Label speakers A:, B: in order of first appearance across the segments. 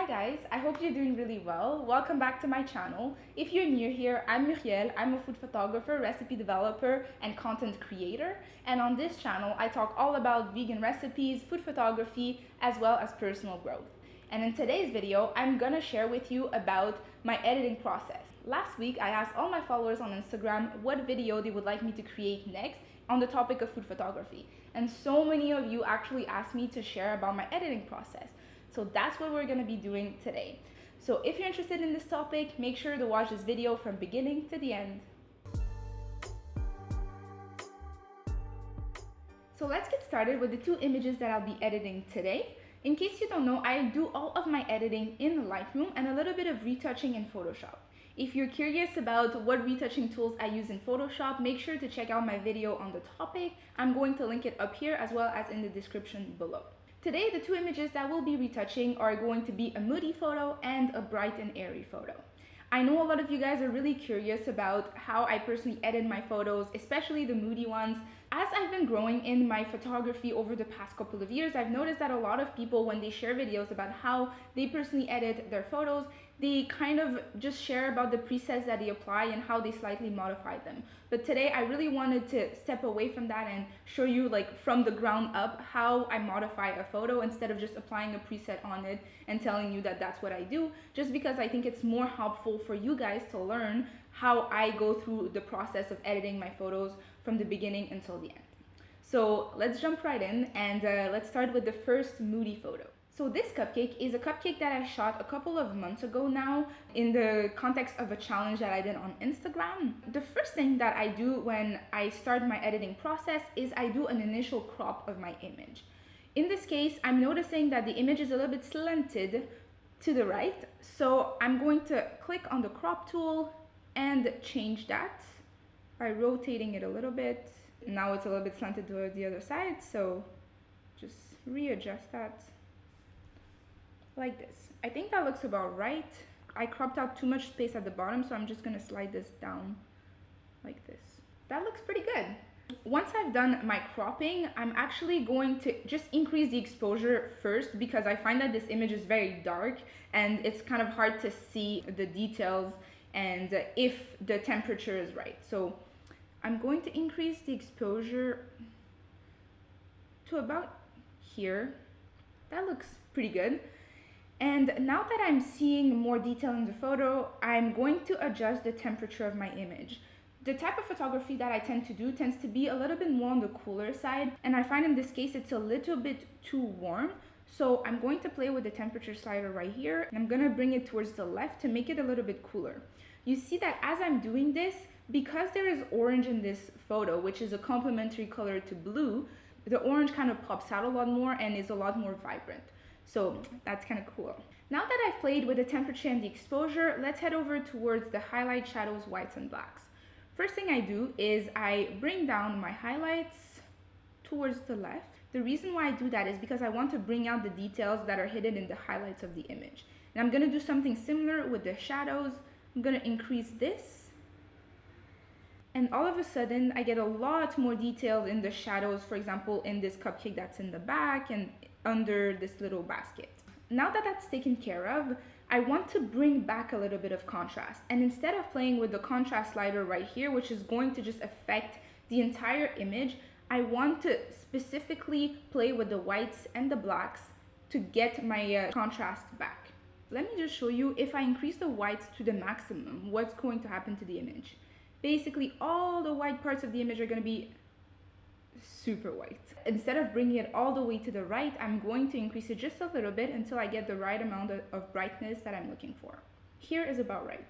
A: Hi guys, I hope you're doing really well. Welcome back to my channel. If you're new here, I'm Muriel. I'm a food photographer, recipe developer, and content creator. And on this channel, I talk all about vegan recipes, food photography, as well as personal growth. And in today's video, I'm gonna share with you about my editing process. Last week, I asked all my followers on Instagram what video they would like me to create next on the topic of food photography. And so many of you actually asked me to share about my editing process. So that's what we're gonna be doing today. So if you're interested in this topic, make sure to watch this video from beginning to the end. So let's get started with the two images that I'll be editing today. In case you don't know, I do all of my editing in Lightroom and a little bit of retouching in Photoshop. If you're curious about what retouching tools I use in Photoshop, make sure to check out my video on the topic. I'm going to link it up here as well as in the description below. Today, the two images that we'll be retouching are going to be a Moody photo and a bright and airy photo. I know a lot of you guys are really curious about how I personally edit my photos, especially the Moody ones. As I've been growing in my photography over the past couple of years, I've noticed that a lot of people, when they share videos about how they personally edit their photos, they kind of just share about the presets that they apply and how they slightly modify them. But today I really wanted to step away from that and show you, like, from the ground up how I modify a photo instead of just applying a preset on it and telling you that that's what I do, just because I think it's more helpful for you guys to learn how I go through the process of editing my photos from the beginning until the end. So let's jump right in and let's start with the first Moody photo. So this cupcake is a cupcake that I shot a couple of months ago now in the context of a challenge that I did on Instagram. The first thing that I do when I start my editing process is I do an initial crop of my image. In this case, I'm noticing that the image is a little bit slanted to the right. So I'm going to click on the crop tool and change that by rotating it a little bit. Now it's a little bit slanted to the other side, so just readjust that like this. I think that looks about right. I cropped out too much space at the bottom, so I'm just gonna slide this down like this. That looks pretty good. Once I've done my cropping, I'm actually going to just increase the exposure first because I find that this image is very dark and it's kind of hard to see the details and if the temperature is right. So I'm going to increase the exposure to about here. That looks pretty good. And now that I'm seeing more detail in the photo, I'm going to adjust the temperature of my image. The type of photography that I tend to do tends to be a little bit more on the cooler side, and I find in this case it's a little bit too warm. So I'm going to play with the temperature slider right here, and I'm gonna bring it towards the left to make it a little bit cooler. You see that as I'm doing this, because there is orange in this photo, which is a complementary color to blue, the orange kind of pops out a lot more and is a lot more vibrant. So that's kind of cool. Now that I've played with the temperature and the exposure, let's head over towards the highlight, shadows, whites, and blacks. First thing I do is I bring down my highlights towards the left. The reason why I do that is because I want to bring out the details that are hidden in the highlights of the image. And I'm gonna do something similar with the shadows. I'm gonna increase this. And all of a sudden, I get a lot more details in the shadows, for example, in this cupcake that's in the back and under this little basket. Now that that's taken care of, I want to bring back a little bit of contrast. And instead of playing with the contrast slider right here, which is going to just affect the entire image, I want to specifically play with the whites and the blacks to get my contrast back. Let me just show you, if I increase the whites to the maximum, what's going to happen to the image. Basically, all the white parts of the image are going to be super white. Instead of bringing it all the way to the right, I'm going to increase it just a little bit until I get the right amount of brightness that I'm looking for. Here is about right.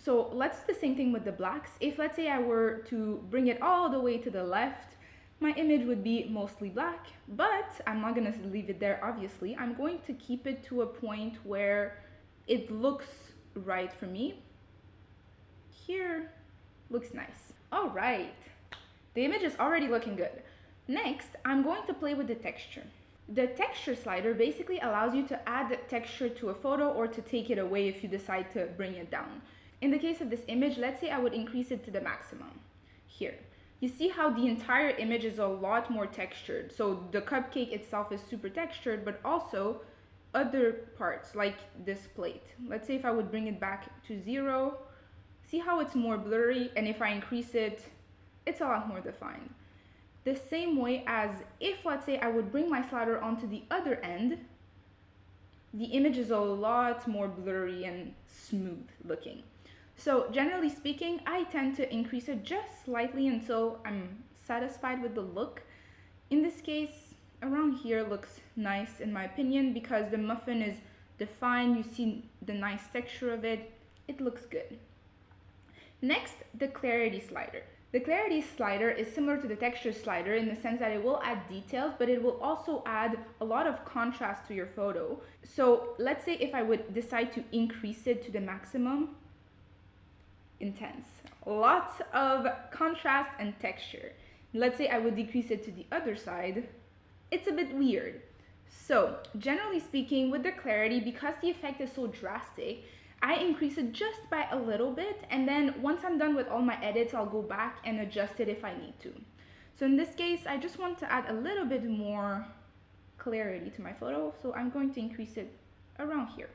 A: So let's do the same thing with the blacks. If, let's say, I were to bring it all the way to the left, my image would be mostly black, but I'm not going to leave it there, obviously. I'm going to keep it to a point where it looks right for me. Here looks nice. All right. The image is already looking good. Next, I'm going to play with the texture. The texture slider basically allows you to add texture to a photo or to take it away if you decide to bring it down. In the case of this image, let's say I would increase it to the maximum. Here, you see how the entire image is a lot more textured. So the cupcake itself is super textured, but also other parts, like this plate. Let's say if I would bring it back to 0, see how it's more blurry, and if I increase it, it's a lot more defined. The same way as if, let's say, I would bring my slider onto the other end, the image is a lot more blurry and smooth looking. So generally speaking, I tend to increase it just slightly until I'm satisfied with the look. In this case, around here looks nice in my opinion because the muffin is defined, you see the nice texture of it, it looks good. Next, the clarity slider. The clarity slider is similar to the texture slider in the sense that it will add details, but it will also add a lot of contrast to your photo. So let's say if I would decide to increase it to the maximum, intense, lots of contrast and texture. Let's say I would decrease it to the other side, it's a bit weird. So generally speaking, with the clarity, because the effect is so drastic, I increase it just by a little bit, and then once I'm done with all my edits, I'll go back and adjust it if I need to. So in this case, I just want to add a little bit more clarity to my photo, so I'm going to increase it around here.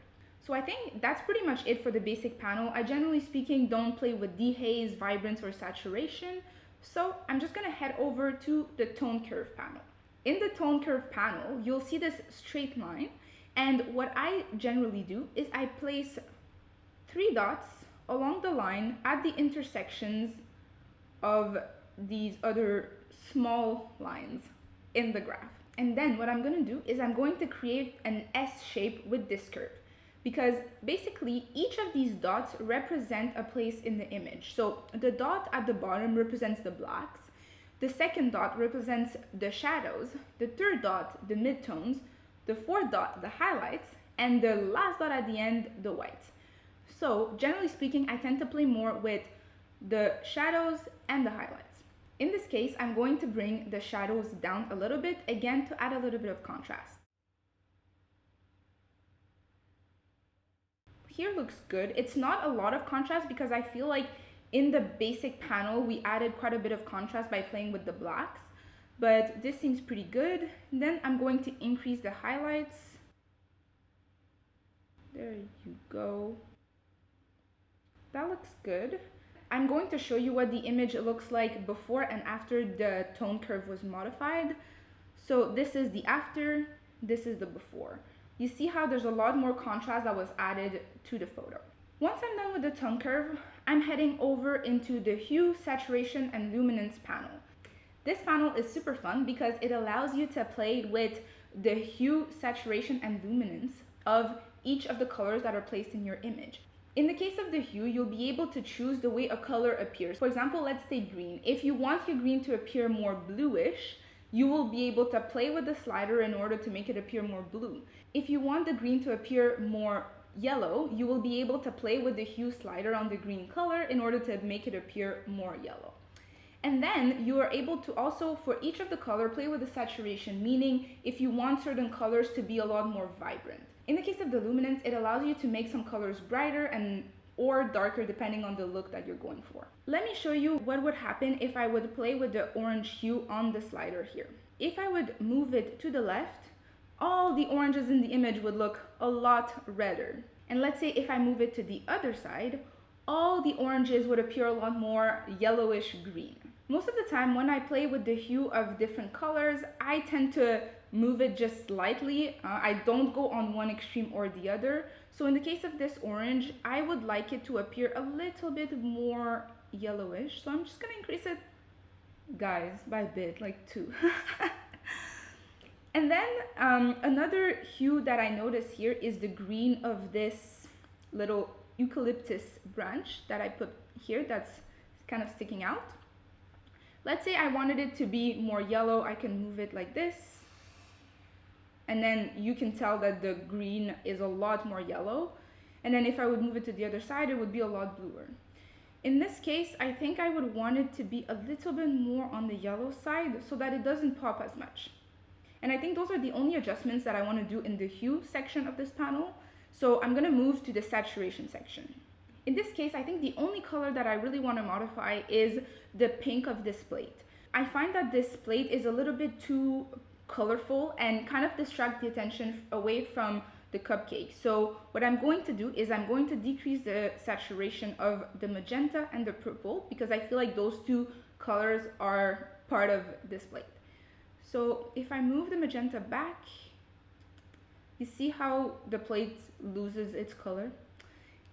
A: So I think that's pretty much it for the basic panel. I generally speaking don't play with dehaze, vibrance, or saturation, so I'm just gonna head over to the tone curve panel. In the tone curve panel, you'll see this straight line, and what I generally do is I place 3 dots along the line at the intersections of these other small lines in the graph. And then what I'm going to do is I'm going to create an S shape with this curve, because basically each of these dots represent a place in the image. So the dot at the bottom represents the blacks, the second dot represents the shadows, the third dot the midtones, the fourth dot the highlights, and the last dot at the end the whites. So generally speaking, I tend to play more with the shadows and the highlights. In this case, I'm going to bring the shadows down a little bit, again to add a little bit of contrast. Here looks good. It's not a lot of contrast because I feel like in the basic panel, we added quite a bit of contrast by playing with the blacks, but this seems pretty good. Then I'm going to increase the highlights. There you go. That looks good. I'm going to show you what the image looks like before and after the tone curve was modified. So this is the after, this is the before. You see how there's a lot more contrast that was added to the photo. Once I'm done with the tone curve, I'm heading over into the hue, saturation, and luminance panel. This panel is super fun because it allows you to play with the hue, saturation, and luminance of each of the colors that are placed in your image. In the case of the hue, you'll be able to choose the way a color appears. For example, let's say green. If you want your green to appear more bluish, you will be able to play with the slider in order to make it appear more blue. If you want the green to appear more yellow, you will be able to play with the hue slider on the green color in order to make it appear more yellow. And then you are able to also, for each of the color, play with the saturation, meaning if you want certain colors to be a lot more vibrant. In the case of the luminance, it allows you to make some colors brighter and or darker depending on the look that you're going for. Let me show you what would happen if I would play with the orange hue on the slider here. If I would move it to the left, all the oranges in the image would look a lot redder. And let's say if I move it to the other side, all the oranges would appear a lot more yellowish green. Most of the time when I play with the hue of different colors, I tend to move it just slightly. I don't go on one extreme or the other. So in the case of this orange, I would like it to appear a little bit more yellowish. So I'm just gonna increase it, guys, by a bit, like 2. And then another hue that I notice here is the green of this little eucalyptus branch that I put here that's kind of sticking out. Let's say I wanted it to be more yellow, I can move it like this. And then you can tell that the green is a lot more yellow. And then if I would move it to the other side, it would be a lot bluer. In this case, I think I would want it to be a little bit more on the yellow side so that it doesn't pop as much. And I think those are the only adjustments that I want to do in the hue section of this panel. So I'm going to move to the saturation section. In this case, I think the only color that I really want to modify is the pink of this plate. I find that this plate is a little bit too colorful and kind of distract the attention away from the cupcake. So what I'm going to do is I'm going to decrease the saturation of the magenta and the purple because I feel like those two colors are part of this plate. So if I move the magenta back, you see how the plate loses its color?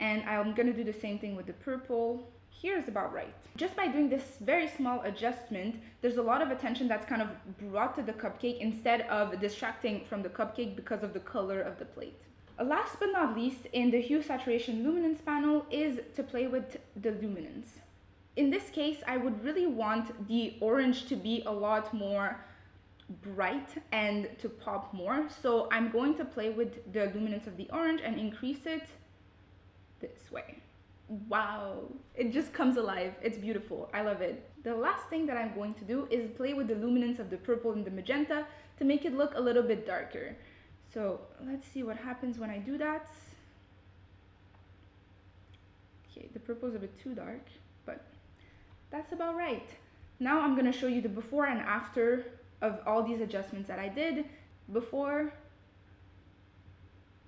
A: And I'm gonna do the same thing with the purple. Here's about right. Just by doing this very small adjustment, there's a lot of attention that's kind of brought to the cupcake instead of distracting from the cupcake because of the color of the plate. Last but not least, in the hue saturation luminance panel is to play with the luminance. In this case, I would really want the orange to be a lot more bright and to pop more. So I'm going to play with the luminance of the orange and increase it this way. Wow, it just comes alive. It's beautiful. I love it. The last thing that I'm going to do is play with the luminance of the purple and the magenta to make it look a little bit darker. So let's see what happens when I do that. Okay, the purple is a bit too dark, but that's about right. Now I'm going to show you the before and after of all these adjustments that I did. Before,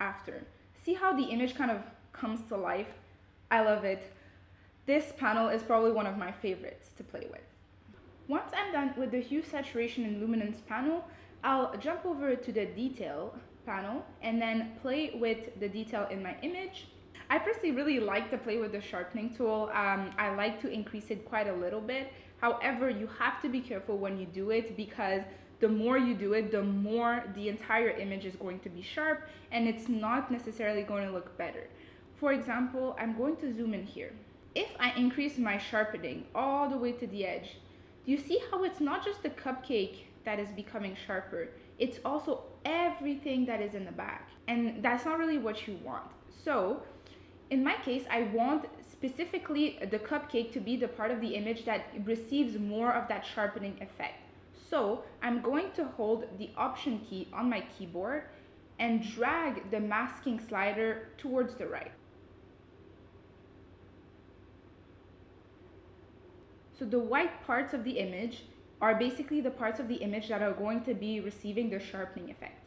A: after. See how the image kind of comes to life? I love it. This panel is probably one of my favorites to play with. Once I'm done with the hue, saturation, and luminance panel, I'll jump over to the detail panel and then play with the detail in my image. I personally really like to play with the sharpening tool. I like to increase it quite a little bit. However, you have to be careful when you do it because the more you do it, the more the entire image is going to be sharp and it's not necessarily going to look better. For example, I'm going to zoom in here. If I increase my sharpening all the way to the edge, do you see how it's not just the cupcake that is becoming sharper, it's also everything that is in the back. And that's not really what you want. So in my case, I want specifically the cupcake to be the part of the image that receives more of that sharpening effect. So I'm going to hold the Option key on my keyboard and drag the masking slider towards the right. So the white parts of the image are basically the parts of the image that are going to be receiving the sharpening effect.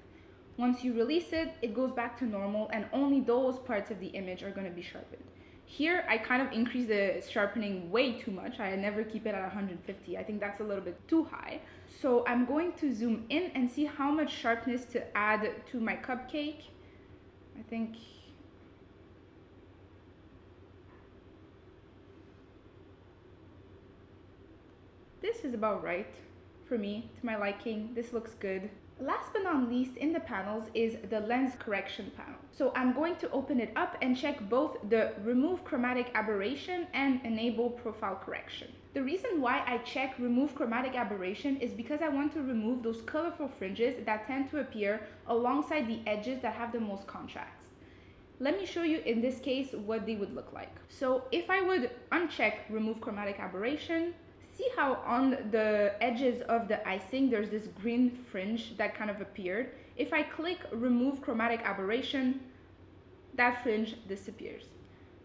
A: Once you release it, it goes back to normal and only those parts of the image are going to be sharpened. Here, I kind of increase the sharpening way too much. I never keep it at 150. I think that's a little bit too high. So I'm going to zoom in and see how much sharpness to add to my cupcake. I think this is about right for me, to my liking. This looks good. Last but not least in the panels is the lens correction panel. So I'm going to open it up and check both the remove chromatic aberration and enable profile correction. The reason why I check remove chromatic aberration is because I want to remove those colorful fringes that tend to appear alongside the edges that have the most contrast. Let me show you in this case what they would look like. So if I would uncheck remove chromatic aberration, see how on the edges of the icing there's this green fringe that kind of appeared. If I click remove chromatic aberration, that fringe disappears.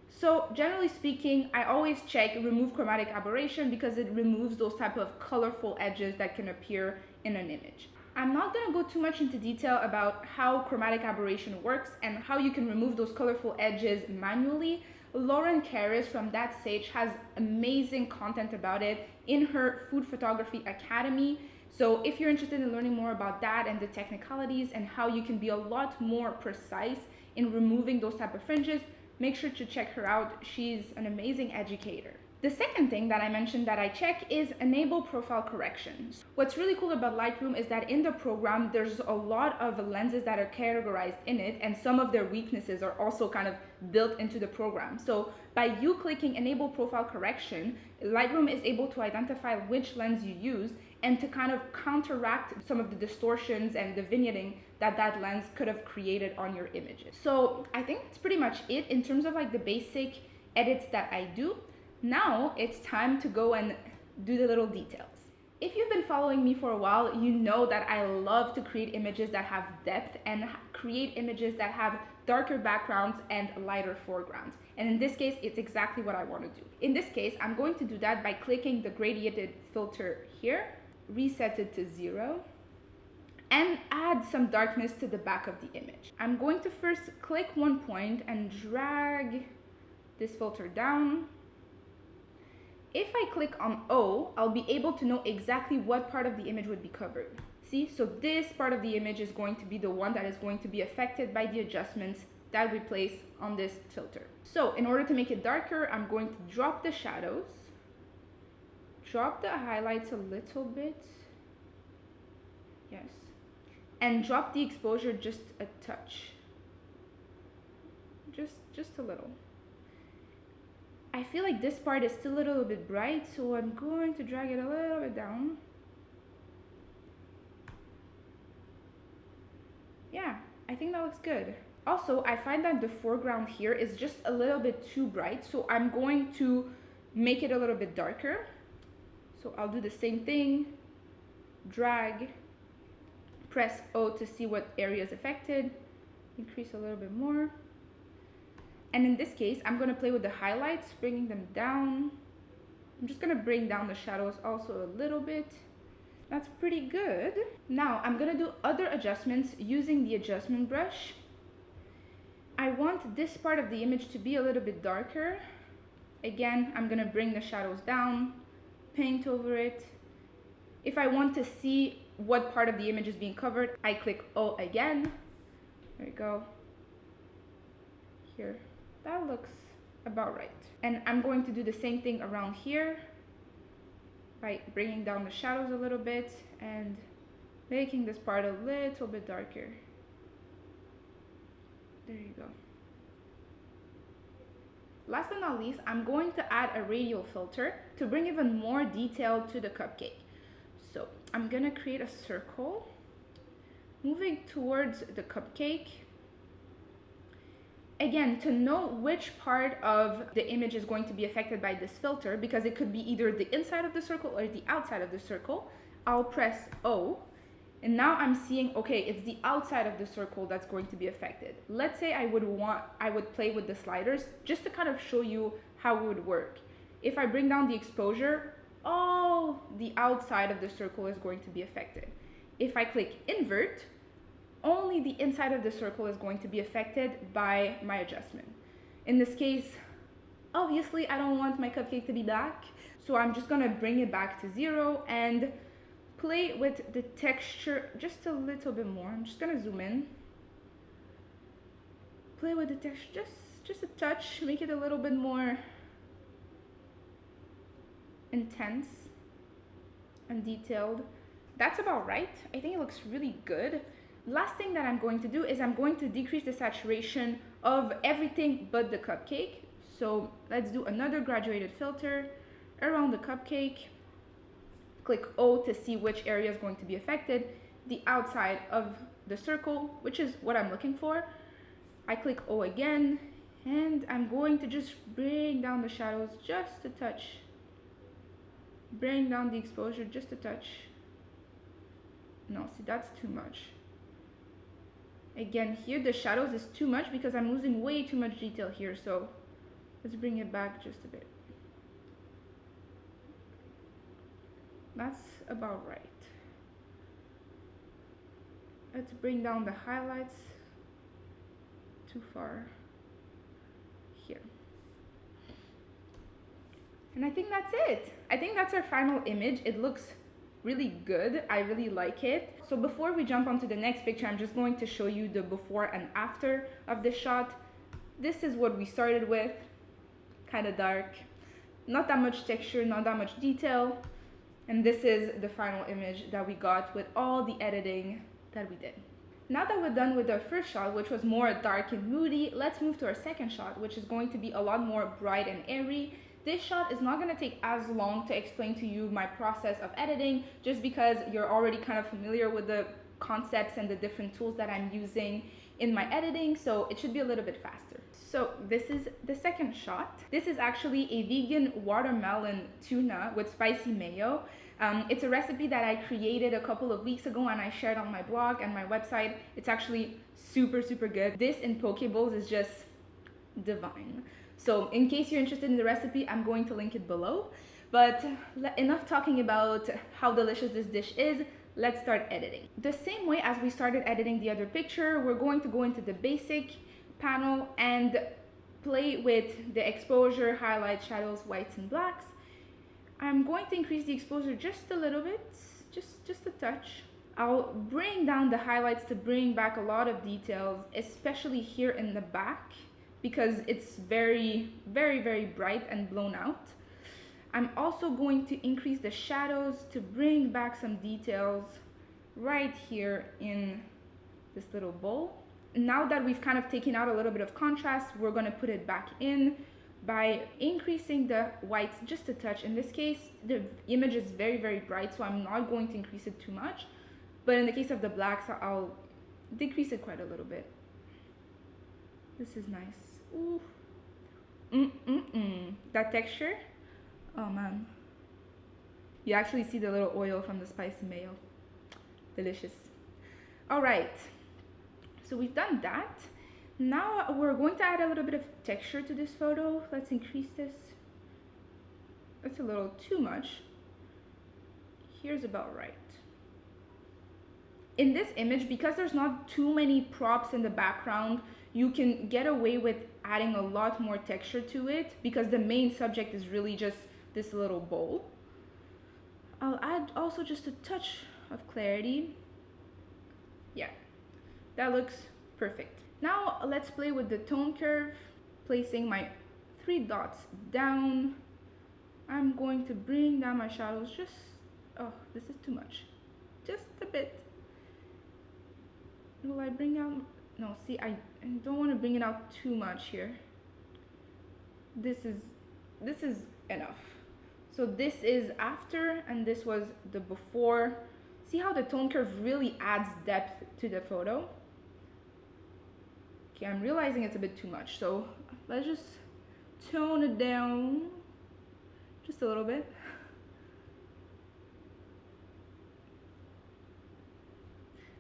A: So generally speaking, I always check remove chromatic aberration because it removes those type of colorful edges that can appear in an image. I'm not going to go too much into detail about how chromatic aberration works and how you can remove those colorful edges manually. Lauren Karras from That Sage has amazing content about it in her Food Photography Academy. So if you're interested in learning more about that and the technicalities and how you can be a lot more precise in removing those type of fringes, make sure to check her out. She's an amazing educator. The second thing that I mentioned that I check is enable profile correction. What's really cool about Lightroom is that in the program, there's a lot of lenses that are categorized in it, and some of their weaknesses are also kind of built into the program. So by you clicking enable profile correction, Lightroom is able to identify which lens you use and to kind of counteract some of the distortions and the vignetting that that lens could have created on your images. So I think that's pretty much it in terms of like the basic edits that I do. Now it's time to go and do the little details. If you've been following me for a while, you know that I love to create images that have depth and create images that have darker backgrounds and lighter foregrounds. And in this case, it's exactly what I want to do. In this case, I'm going to do that by clicking the gradiented filter here, reset it to 0, and add some darkness to the back of the image. I'm going to first click one point and drag this filter down. If I click on O, I'll be able to know exactly what part of the image would be covered. See, so this part of the image is going to be the one that is going to be affected by the adjustments that we place on this filter. So in order to make it darker, I'm going to drop the shadows, drop the highlights a little bit, yes, and drop the exposure just a touch, just a little. I feel like this part is still a little bit bright, so I'm going to drag it a little bit down. Yeah, I think that looks good. Also, I find that the foreground here is just a little bit too bright, so I'm going to make it a little bit darker. So I'll do the same thing, drag, press O to see what area is affected, increase a little bit more. And in this case, I'm going to play with the highlights, bringing them down. I'm just going to bring down the shadows also a little bit. That's pretty good. Now I'm going to do other adjustments using the adjustment brush. I want this part of the image to be a little bit darker. Again, I'm going to bring the shadows down, paint over it. If I want to see what part of the image is being covered, I click O again. There we go. Here. That looks about right. And I'm going to do the same thing around here by bringing down the shadows a little bit and making this part a little bit darker. There you go. Last but not least, I'm going to add a radial filter to bring even more detail to the cupcake. So I'm gonna create a circle, moving towards the cupcake. Again, to know which part of the image is going to be affected by this filter, because it could be either the inside of the circle or the outside of the circle, I'll press O. And now I'm seeing, okay, it's the outside of the circle that's going to be affected. Let's say I would play with the sliders just to kind of show you how it would work. If I bring down the exposure, all the outside of the circle is going to be affected. If I click invert, only the inside of the circle is going to be affected by my adjustment. In this case, obviously I don't want my cupcake to be black, so I'm just gonna bring it back to 0 and play with the texture just a little bit more. I'm just gonna zoom in. Play with the texture just a touch, make it a little bit more intense and detailed. That's about right. I think it looks really good. Last thing that I'm going to do is I'm going to decrease the saturation of everything but the cupcake. So let's do another graduated filter around the cupcake. Click O to see which area is going to be affected. The outside of the circle, which is what I'm looking for. I click O again, and I'm going to just bring down the shadows just a touch. Bring down the exposure just a touch. No, see, that's too much. Again, here the shadows is too much because I'm losing way too much detail here, so let's bring it back just a bit. That's about right. Let's bring down the highlights too far here. And I think that's it. I think that's our final image. It looks really good. I really like it. So before we jump onto the next picture, I'm just going to show you the before and after of this shot. This is what we started with, kind of dark, not that much texture, not that much detail. And this is the final image that we got with all the editing that we did. Now that we're done with our first shot, which was more dark and moody, let's move to our second shot, which is going to be a lot more bright and airy. This shot is not going to take as long to explain to you my process of editing, just because you're already kind of familiar with the concepts and the different tools that I'm using in my editing, so it should be a little bit faster. So this is the second shot. This is actually a vegan watermelon tuna with spicy mayo. It's a recipe that I created a couple of weeks ago and I shared on my blog and my website. It's actually super, super good. This in poke bowls is just divine. So in case you're interested in the recipe, I'm going to link it below. But enough talking about how delicious this dish is. let's start editing. The same way as we started editing the other picture, we're going to go into the basic panel and play with the exposure, highlights, shadows, whites, and blacks. I'm going to increase the exposure just a little bit, just a touch. I'll bring down the highlights to bring back a lot of details, especially here in the back, because it's very, very, very bright and blown out. I'm also going to increase the shadows to bring back some details right here in this little bowl. Now that we've kind of taken out a little bit of contrast, we're going to put it back in by increasing the whites just a touch. In this case, the image is very, very bright, so I'm not going to increase it too much. But in the case of the blacks, I'll decrease it quite a little bit. This is nice. Ooh. That texture. Oh man. You actually see the little oil from the spicy mayo. Delicious. All right. So we've done that. Now we're going to add a little bit of texture to this photo. Let's increase this. That's a little too much. Here's about right. In this image, because there's not too many props in the background, you can get away with adding a lot more texture to it because the main subject is really just this little bowl. I'll add also just a touch of clarity. Yeah, that looks perfect. Now let's play with the tone curve, placing my 3 dots down. I'm going to bring down my shadows just, oh, this is too much. Just a bit. Will I bring out, no, see, I don't want to bring it out too much here. This is enough. So this is after and this was the before. See how the tone curve really adds depth to the photo? Okay, I'm realizing it's a bit too much, so let's just tone it down just a little bit.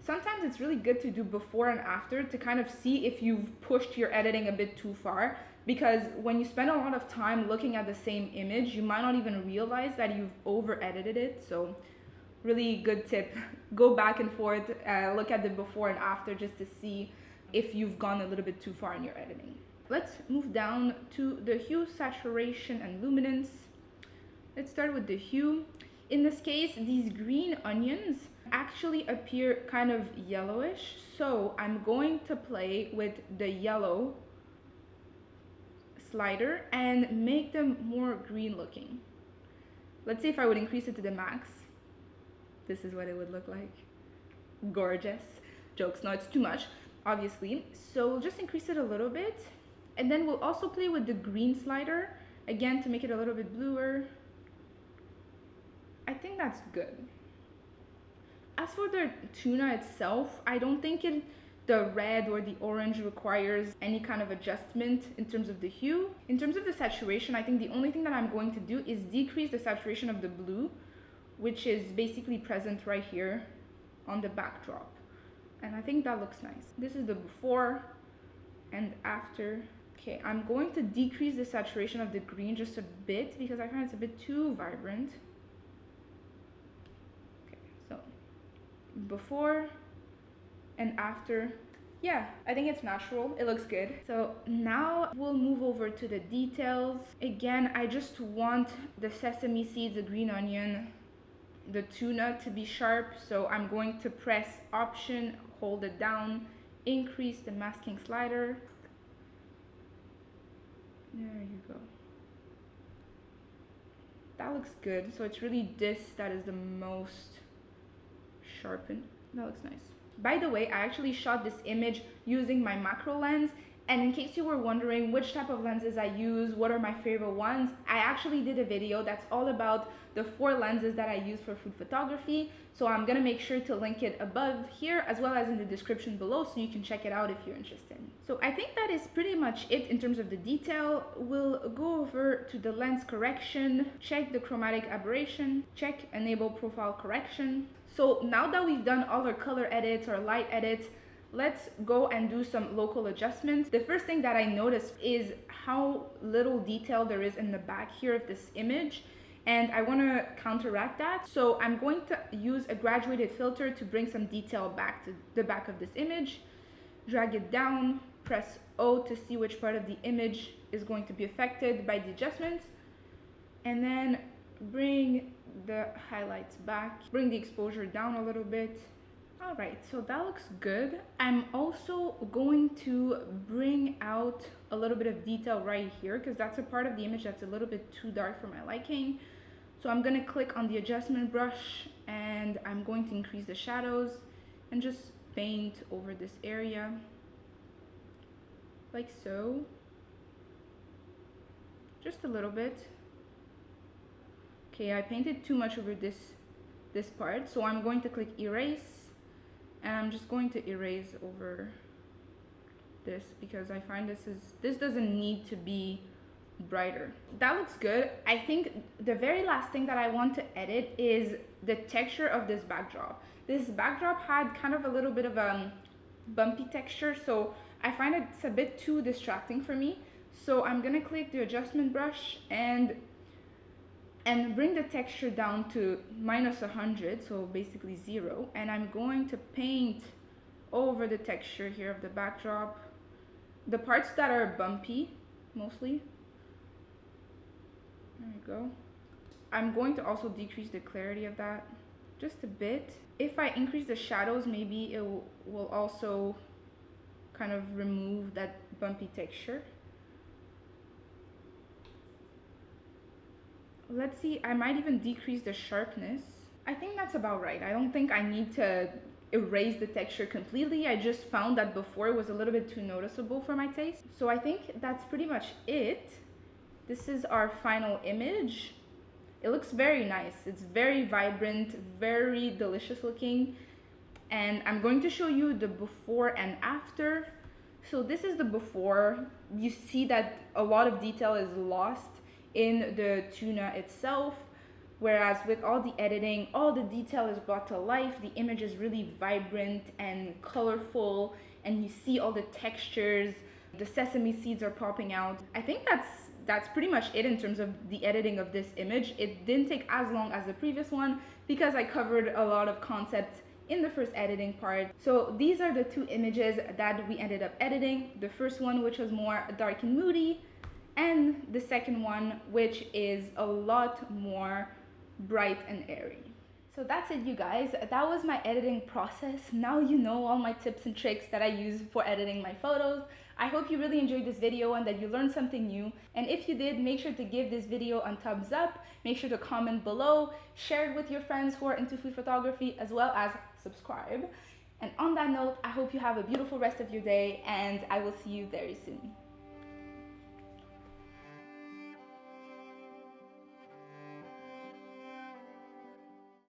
A: Sometimes it's really good to do before and after to kind of see if you've pushed your editing a bit too far, because when you spend a lot of time looking at the same image, you might not even realize that you've over edited it. So really good tip, go back and forth, look at the before and after just to see if you've gone a little bit too far in your editing. Let's move down to the hue, saturation, and luminance. Let's start with the hue. In this case, these green onions actually appear kind of yellowish, so I'm going to play with the yellow slider and make them more green looking. Let's see if I would increase it to the max. This is what it would look like. Gorgeous. Jokes, no, it's too much, obviously. So we'll just increase it a little bit, and then we'll also play with the green slider again to make it a little bit bluer. I think that's good. As for the tuna itself, I don't think the red or the orange requires any kind of adjustment in terms of the hue. In terms of the saturation, I think the only thing that I'm going to do is decrease the saturation of the blue, which is basically present right here on the backdrop. And I think that looks nice. This is the before and after. Okay, I'm going to decrease the saturation of the green just a bit because I find it's a bit too vibrant. Before and after. Yeah, I think it's natural. It looks good. So now we'll move over to the details. Again, I just want the sesame seeds, the green onion, the tuna to be sharp. So I'm going to press Option, hold it down, increase the masking slider. There you go. That looks good. So it's really this that is the most sharpened. That looks nice. By the way, I actually shot this image using my macro lens, and in case you were wondering which type of lenses I use, what are my favorite ones, I actually did a video that's all about the 4 lenses that I use for food photography. So I'm gonna make sure to link it above here as well as in the description below so you can check it out if you're interested. So I think that is pretty much it in terms of the detail. We'll go over to the lens correction, check the chromatic aberration, check enable profile correction. So now that we've done all our color edits or light edits, let's go and do some local adjustments. The first thing that I noticed is how little detail there is in the back here of this image. and I want to counteract that. So I'm going to use a graduated filter to bring some detail back to the back of this image. Drag it down, press O to see which part of the image is going to be affected by the adjustments, and then bring the highlights back, bring the exposure down a little bit. All right, so that looks good. I'm also going to bring out a little bit of detail right here because that's a part of the image that's a little bit too dark for my liking. So I'm gonna click on the adjustment brush and I'm going to increase the shadows and just paint over this area like so, just a little bit. Okay, I painted too much over this part, so I'm going to click erase, and I'm just going to erase over this because I find this doesn't need to be brighter. That looks good. I think the very last thing that I want to edit is the texture of this backdrop. This backdrop had kind of a little bit of a bumpy texture, so I find it's a bit too distracting for me. So I'm gonna click the adjustment brush and bring the texture down to -100, so basically 0, and I'm going to paint over the texture here of the backdrop, the parts that are bumpy mostly. There we go. I'm going to also decrease the clarity of that just a bit. If I increase the shadows, maybe it will also kind of remove that bumpy texture. Let's see, I might even decrease the sharpness. I think that's about right. I don't think I need to erase the texture completely. I just found that before it was a little bit too noticeable for my taste. So I think that's pretty much it. This is our final image. It looks very nice. It's very vibrant, very delicious looking. And I'm going to show you the before and after. So this is the before. You see that a lot of detail is lost in the tuna itself, whereas with all the editing, all the detail is brought to life. The image is really vibrant and colorful, and you see all the textures. The sesame seeds are popping out. I think that's pretty much it in terms of the editing of this image. It didn't take as long as the previous one because I covered a lot of concepts in the first editing part. So these are the two images that we ended up editing. The first one, which was more dark and moody, and the second one, which is a lot more bright and airy. So that's it, you guys. That was my editing process. Now you know all my tips and tricks that I use for editing my photos. I hope you really enjoyed this video and that you learned something new. And if you did, make sure to give this video a thumbs up. Make sure to comment below, share it with your friends who are into food photography, as well as subscribe. And on that note, I hope you have a beautiful rest of your day, and I will see you very soon.